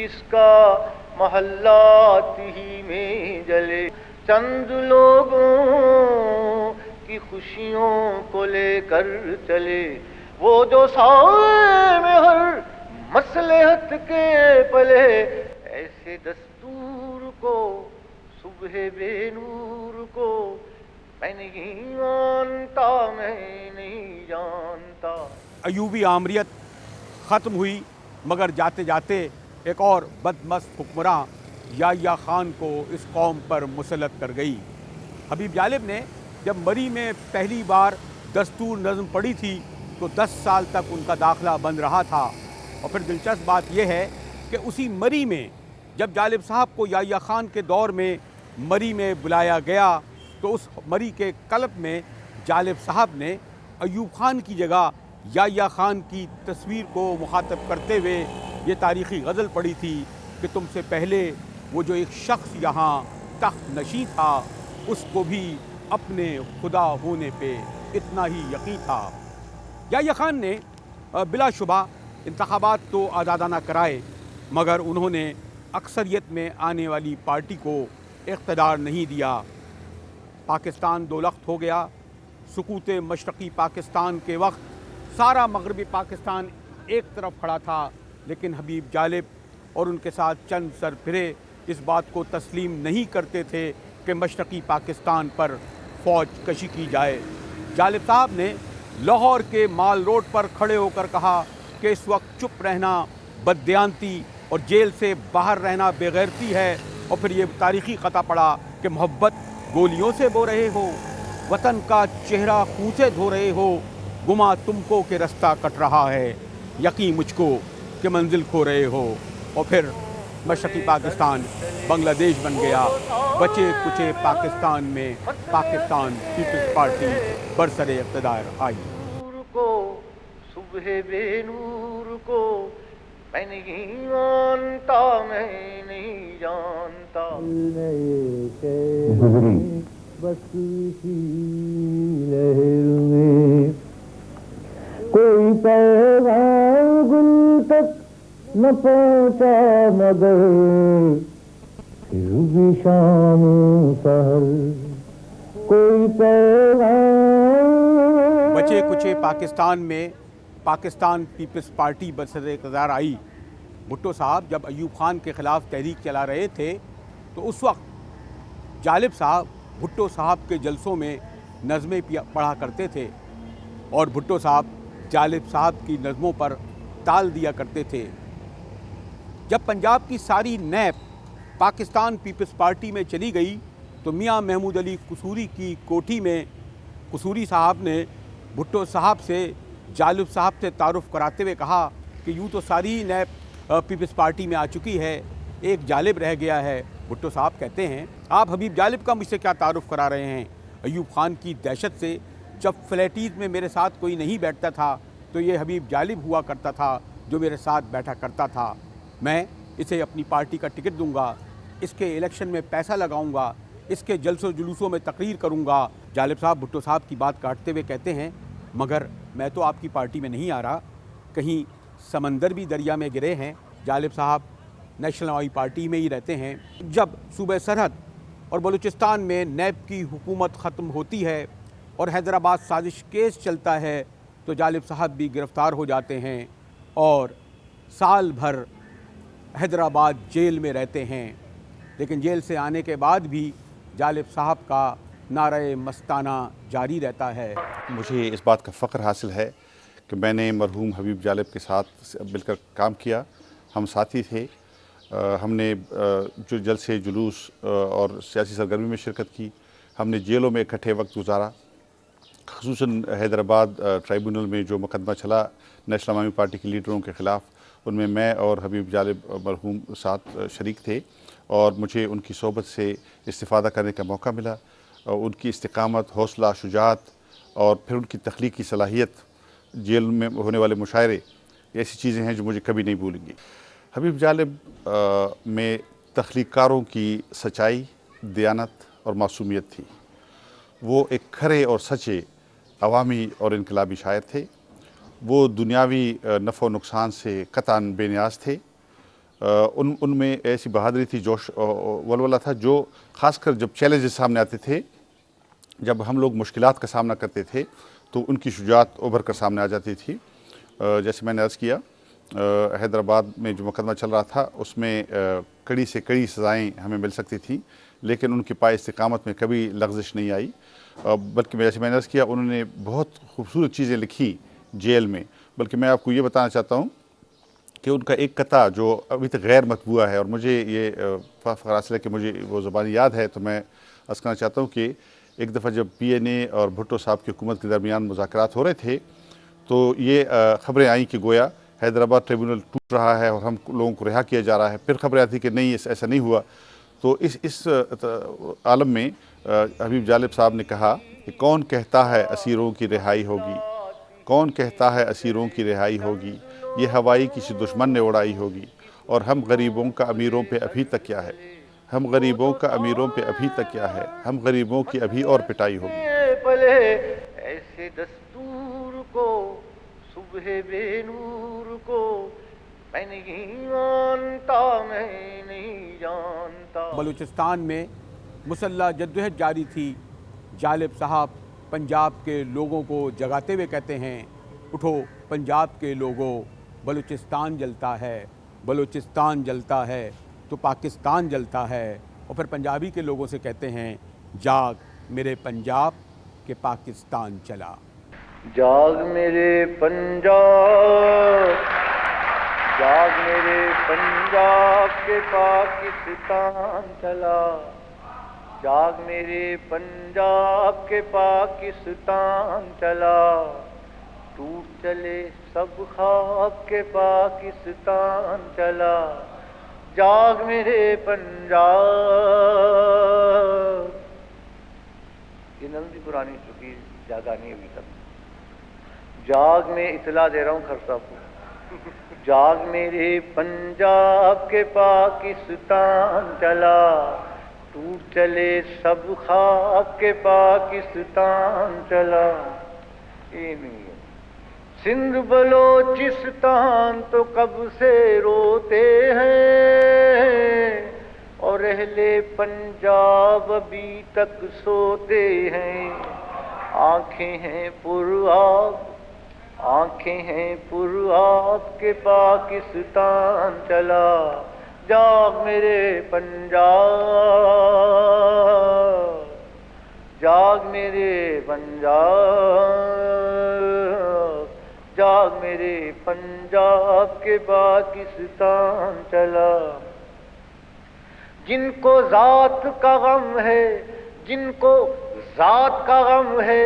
جس کا محلات ہی میں جلے، چند لوگوں کی خوشیوں کو لے کر چلے، وہ جو سائے میں ہر مصلحت کے پلے، ایسے دستور کو صبح بے نور کو میں نہیں مانتا، میں نہیں جانتا۔ ایوبی آمریت ختم ہوئی، مگر جاتے جاتے ایک اور بدمست حکمراں یحییٰ خان کو اس قوم پر مسلط کر گئی۔ حبیب جالب نے جب مری میں پہلی بار دستور نظم پڑھی تھی تو 10 سال تک ان کا داخلہ بند رہا تھا، اور پھر دلچسپ بات یہ ہے کہ اسی مری میں جب جالب صاحب کو یحییٰ خان کے دور میں مری میں بلایا گیا تو اس مری کے کلب میں جالب صاحب نے ایوب خان کی جگہ یحییٰ خان کی تصویر کو مخاطب کرتے ہوئے یہ تاریخی غزل پڑھی تھی کہ تم سے پہلے وہ جو ایک شخص یہاں تخت نشیں تھا، اس کو بھی اپنے خدا ہونے پہ اتنا ہی یقین تھا۔ یحییٰ خان نے بلا شبہ انتخابات تو آزادانہ کرائے، مگر انہوں نے اکثریت میں آنے والی پارٹی کو اقتدار نہیں دیا۔ پاکستان دو لخت ہو گیا۔ سقوط مشرقی پاکستان کے وقت سارا مغربی پاکستان ایک طرف کھڑا تھا، لیکن حبیب جالب اور ان کے ساتھ چند سربراہ اس بات کو تسلیم نہیں کرتے تھے کہ مشرقی پاکستان پر فوج کشی کی جائے۔ جالب صاحب نے لاہور کے مال روڈ پر کھڑے ہو کر کہا کہ اس وقت چپ رہنا بددیانتی اور جیل سے باہر رہنا بے غیرتی ہے، اور پھر یہ تاریخی خطا پڑا کہ محبت گولیوں سے بو رہے ہو، وطن کا چہرہ خون سے دھو رہے ہو، گما تم کو کہ رستہ کٹ رہا ہے، یقین مجھ کو کہ منزل کھو رہے ہو۔ اور پھر مشرقی پاکستان بنگلہ دیش بن گیا۔ بچے کچے پاکستان میں پاکستان پیپلز پارٹی برسر اقتدار آئی۔ نور کو صبح بے نور کو میں نہیں مانتا، میں نہیں جانتا۔ بس اسی لہر میں کوئی پیغام گل تک نہ پہنچا، مگر پھر بھی شام سحر کوئی پیغام۔ بچے کچے پاکستان میں پاکستان پیپلز پارٹی برسر اقتدار آئی۔ بھٹو صاحب جب ایوب خان کے خلاف تحریک چلا رہے تھے تو اس وقت جالب صاحب بھٹو صاحب کے جلسوں میں نظمیں پڑھا کرتے تھے، اور بھٹو صاحب جالب صاحب کی نظموں پر تال دیا کرتے تھے۔ جب پنجاب کی ساری نیب پاکستان پیپلز پارٹی میں چلی گئی تو میاں محمود علی قصوری کی کوٹھی میں قصوری صاحب نے بھٹو صاحب سے جالب صاحب سے تعارف کراتے ہوئے کہا کہ یوں تو ساری نیب پیپلز پارٹی میں آ چکی ہے، ایک جالب رہ گیا ہے۔ بھٹو صاحب کہتے ہیں آپ حبیب جالب کا مجھ سے کیا تعارف کرا رہے ہیں؟ ایوب خان کی دہشت سے جب فلیٹیز میں میرے ساتھ کوئی نہیں بیٹھتا تھا تو یہ حبیب جالب ہوا کرتا تھا جو میرے ساتھ بیٹھا کرتا تھا۔ میں اسے اپنی پارٹی کا ٹکٹ دوں گا، اس کے الیکشن میں پیسہ لگاؤں گا، اس کے جلسوں جلوسوں میں تقریر کروں گا۔ جالب صاحب بھٹو صاحب کی بات کاٹتے ہوئے کہتے ہیں مگر میں تو آپ کی پارٹی میں نہیں آ رہا، کہیں سمندر بھی دریا میں گرے ہیں۔ جالب صاحب نیشنل عوامی پارٹی میں ہی رہتے ہیں۔ جب صوبہ سرحد اور بلوچستان میں نیب کی حکومت ختم ہوتی ہے اور حیدرآباد سازش کیس چلتا ہے تو جالب صاحب بھی گرفتار ہو جاتے ہیں اور سال بھر حیدرآباد جیل میں رہتے ہیں، لیکن جیل سے آنے کے بعد بھی جالب صاحب کا نعرہ مستانہ جاری رہتا ہے۔ مجھے اس بات کا فخر حاصل ہے کہ میں نے مرحوم حبیب جالب کے ساتھ مل کر کام کیا، ہم ساتھی تھے، ہم نے جو جلسے جلوس اور سیاسی سرگرمی میں شرکت کی، ہم نے جیلوں میں اکٹھے وقت گزارا، خصوصاً حیدرآباد ٹرائبونل میں جو مقدمہ چلا نیشنل عوامی پارٹی کے لیڈروں کے خلاف، ان میں میں اور حبیب جالب مرحوم ساتھ شریک تھے، اور مجھے ان کی صحبت سے استفادہ کرنے کا موقع ملا، اور ان کی استقامت، حوصلہ، شجاعت اور پھر ان کی تخلیقی صلاحیت، جیل میں ہونے والے مشاعرے، ایسی چیزیں ہیں جو مجھے کبھی نہیں بھولیں گی۔ حبیب جالب میں تخلیق کاروں کی سچائی، دیانت اور معصومیت تھی۔ وہ ایک کھرے اور سچے عوامی اور انقلابی شاعر تھے۔ وہ دنیاوی نفع و نقصان سے قطعاً بے نیاز تھے، ان میں ایسی بہادری تھی، جوش ولولہ تھا، جو خاص کر جب چیلنجز سامنے آتے تھے، جب ہم لوگ مشکلات کا سامنا کرتے تھے تو ان کی شجاعت ابھر کر سامنے آ جاتی تھی۔ جیسے میں نے عرض کیا، حیدرآباد میں جو مقدمہ چل رہا تھا اس میں کڑی سے کڑی سزائیں ہمیں مل سکتی تھیں، لیکن ان کے پائے استقامت میں کبھی لغزش نہیں آئی، بلکہ جیسے میں نے عرض کیا انہوں نے بہت خوبصورت چیزیں لکھی جیل میں۔ بلکہ میں آپ کو یہ بتانا چاہتا ہوں کہ ان کا ایک قطعہ جو ابھی تک غیر مطبوعہ ہے، اور مجھے یہ فخر حاصل ہے کہ مجھے وہ زبانی یاد ہے، تو میں عرض کرنا چاہتا ہوں کہ ایک دفعہ جب پی این اے اور بھٹو صاحب کی حکومت کے درمیان مذاکرات ہو رہے تھے تو یہ خبریں آئیں کہ گویا حیدرآباد ٹریبونل ٹوٹ رہا ہے اور ہم لوگوں کو رہا کیا جا رہا ہے۔ پھر خبریں آتی کہ نہیں، ایسا نہیں ہوا۔ تو اس عالم میں حبیب جالب صاحب نے کہا کہ کون کہتا ہے اسیروں کی رہائی ہوگی، کون کہتا ہے اسیروں کی رہائی ہوگی، یہ ہوائی کسی دشمن نے اڑائی ہوگی، اور ہم غریبوں کا امیروں پہ ابھی تک کیا ہے، ہم غریبوں کا امیروں پہ ابھی تک کیا ہے، ہم غریبوں کی ابھی اور پٹائی ہوگی۔ پلے ایسے دستور کو، صبح بے نور کو، میں نہیں مانتا، میں نہیں جانتا۔ بلوچستان میں مسلح جدوجہد جاری تھی۔ جالب صاحب پنجاب کے لوگوں کو جگاتے ہوئے کہتے ہیں، اٹھو پنجاب کے لوگوں، بلوچستان جلتا ہے، بلوچستان جلتا ہے تو پاکستان جلتا ہے۔ اور پھر پنجابی کے لوگوں سے کہتے ہیں، جاگ میرے پنجاب کہ پاکستان چلا۔ جاگ میرے پنجاب، جاگ میرے پنجاب کے پاکستان چلا، جاگ میرے پنجاب کے پاکستان چلا، ٹوٹ چلے سب خواب کے پاکستان چلا، جاگ میرے پنجاب۔ یہ نظم پرانی چکی، جاگا نہیں ابھی تک۔ جاگ میں اطلاع دے رہا ہوں خر صاحب کو، جاگ میرے پنجاب کے پاکستان چلا، ٹوٹ چلے سب خواب کے پاکستان چلا۔ یہ نہیں ہے۔ سندھ بلوچستان تو کب سے روتے ہیں، اور اہل پنجاب ابھی تک سوتے ہیں، آنکھیں ہیں پر آب، آنکھیں ہیں پر آب کے پاکستان چلا، جاگ میرے پنجاب، جاگ میرے پنجاب، جاگ میرے پنجاب کے پاکستان چلا۔ جن کو ذات کا غم ہے، جن کو ذات کا غم ہے،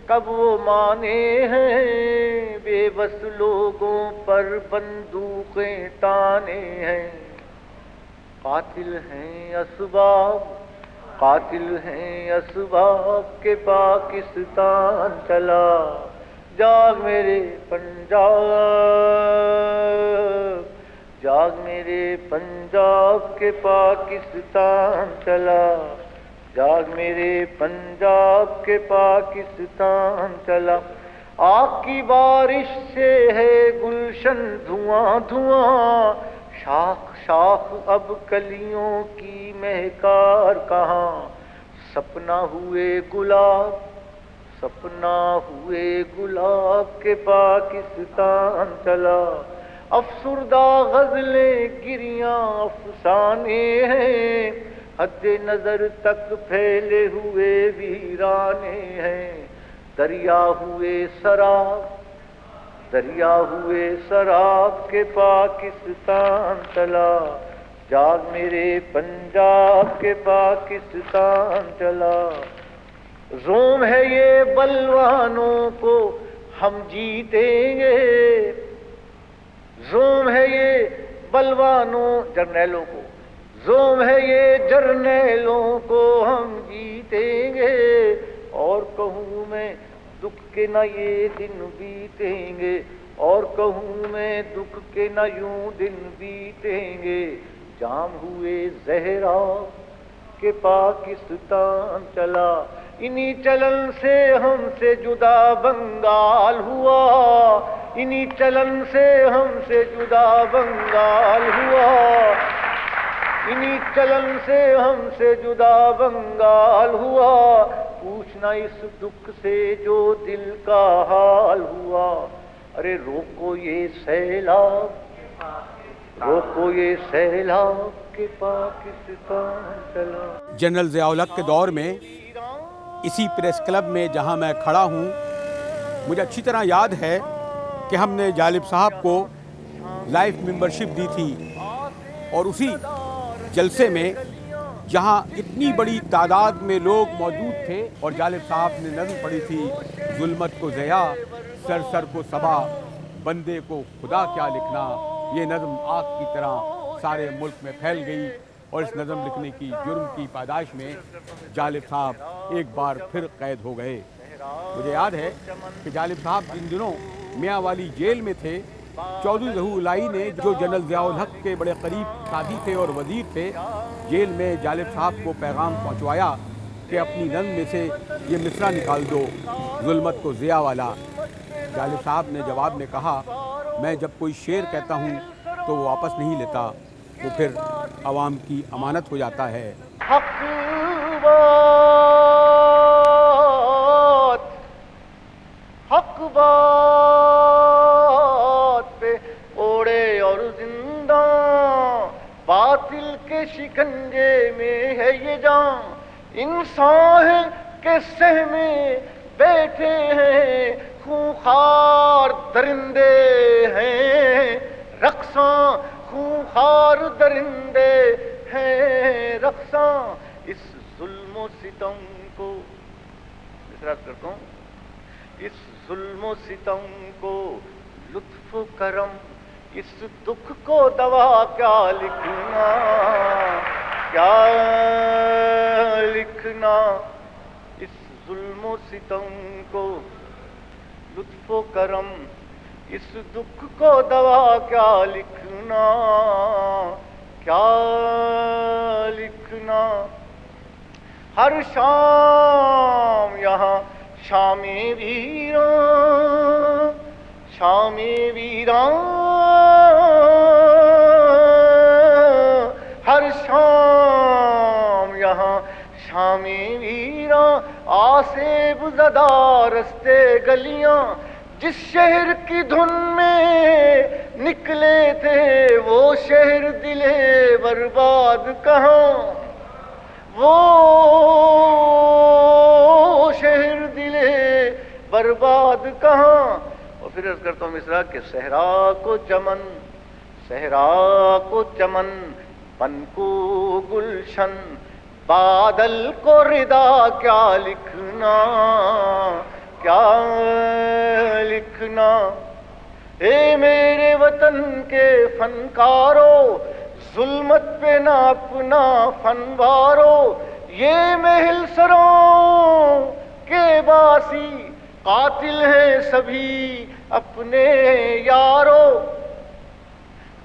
کب وہ مانے ہیں، بے بس لوگوں پر بندوقیں تانے ہیں، قاتل ہیں اسباب، قاتل ہیں اسباب کے پاکستان چلا، جاگ میرے پنجاب، جاگ میرے پنجاب کے پاکستان چلا، جاگ میرے پنجاب کے پاکستان چلا۔ آگ کی بارش سے ہے گلشن دھواں دھواں، شاخ شاخ اب کلیوں کی مہکار کہاں، سپنا ہوئے گلاب، سپنا ہوئے گلاب کے پاکستان چلا، افسردہ غزلیں گریاں افسانے ہیں، حد نظر تک پھیلے ہوئے ویرانے ہیں، دریا ہوئے سراب، دریا ہوئے سراب کے پاکستان چلا، جاگ میرے پنجاب کے پاکستان چلا۔ روم ہے یہ بلوانوں کو ہم جیتیں گے، زوم ہے یہ بلوانوں جرنیلوں کو، زوم ہے یہ جرنیلوں کو ہم جیتیں گے، اور کہوں میں دکھ کے نہ یہ دن بیتیں گے، اور کہوں میں دکھ کے نہ یوں دن بیتیں گے، جام ہوئے زہرا کہ پاکستان چلا، انہی چلن سے ہم سے جدا بنگال ہوا، انہی چلن سے ہم سے جدا بنگال ہوا۔ انہی چلن سے ہم سے جدا بنگال ہوا، پوچھنا اس دکھ سے جو دل کا حال ہوا۔ ارے روکو یہ سیلاب، روکو یہ سیلاب کہ پاکستان چلا۔ جنرل ضیاء الحق کے دور میں اسی پریس کلب میں جہاں میں کھڑا ہوں، مجھے اچھی طرح یاد ہے کہ ہم نے جالب صاحب کو لائف ممبرشپ دی تھی، اور اسی جلسے میں جہاں اتنی بڑی تعداد میں لوگ موجود تھے اور جالب صاحب نے نظم پڑھی تھی، ظلمت کو ضیاء سر سر کو صبا، بندے کو خدا کیا لکھنا۔ یہ نظم آگ کی طرح سارے ملک میں پھیل گئی، اور اس نظم لکھنے کی جرم کی پاداش میں جالب صاحب ایک بار پھر قید ہو گئے۔ مجھے یاد ہے کہ جالب صاحب جن دنوں میاں والی جیل میں تھے، چودھری ظہور الہی نے جو جنرل ضیاء الحق کے بڑے قریب ساتھی تھے اور وزیر تھے، جیل میں جالب صاحب کو پیغام پہنچوایا کہ اپنی نظم میں سے یہ مصرع نکال دو، ظلمت کو ضیاء والا۔ جالب صاحب نے جواب میں کہا، میں جب کوئی شعر کہتا ہوں تو وہ واپس نہیں لیتا، وہ پھر عوام کی امانت ہو جاتا ہے۔ حق بات، حق بات پہ اوڑے اور زندہ، باطل کے شکنجے میں ہے یہ جان، انسان ہے کہ سہ میں بیٹھے ہیں، خونخوار درندے ہیں رقصاں، خونخوار درندے ہیں رقصاں، اس ظلم و ستم کو مصرع کرتا ہوں، اس ظلم و ستم کو لطف و کرم، اس دکھ کو دوا کیا لکھنا، کیا لکھنا، اس ظلم و ستم کو لطف و کرم، اس دکھ کو دوا کیا لکھنا، کیا لکھنا۔ ہر شام یہاں شام ویراں، شام ویراں، ہر شام یہاں شام ویراں، آسیب زدہ رستے گلیاں، جس شہر کی دھن میں نکلے تھے وہ شہر دلے برباد کہاں، وہ شہر دلے برباد کہاں۔ اور پھر عرض کرتا ہوں مصرع کہ صحرا کو چمن، صحرا کو چمن، پن کو گلشن، بادل کو ردا کیا لکھنا، کیا لکھنا۔ اے میرے وطن کے فنکارو، ظلمت پہ نہ اپنا فنوارو، یہ محل سروں کے باسی، قاتل ہیں سبھی اپنے یارو،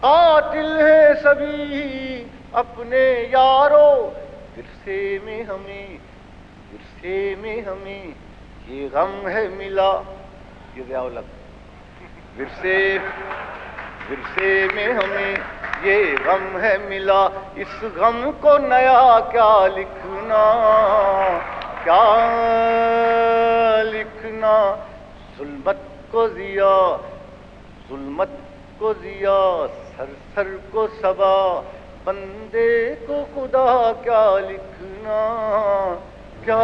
قاتل ہیں سبھی اپنے یارو۔ ورثے میں ہمیں، ورثے میں ہمیں یہ غم ہے ملا، یہ ضیاء الحق، ورثے میں ہمیں یہ غم ہے ملا، اس غم کو نیا کیا لکھنا، کیا لکھنا۔ ظلمت کو ضیاء، ظلمت کو ضیاء، سر سر کو صبا، بندے کو خدا کیا لکھنا، کیا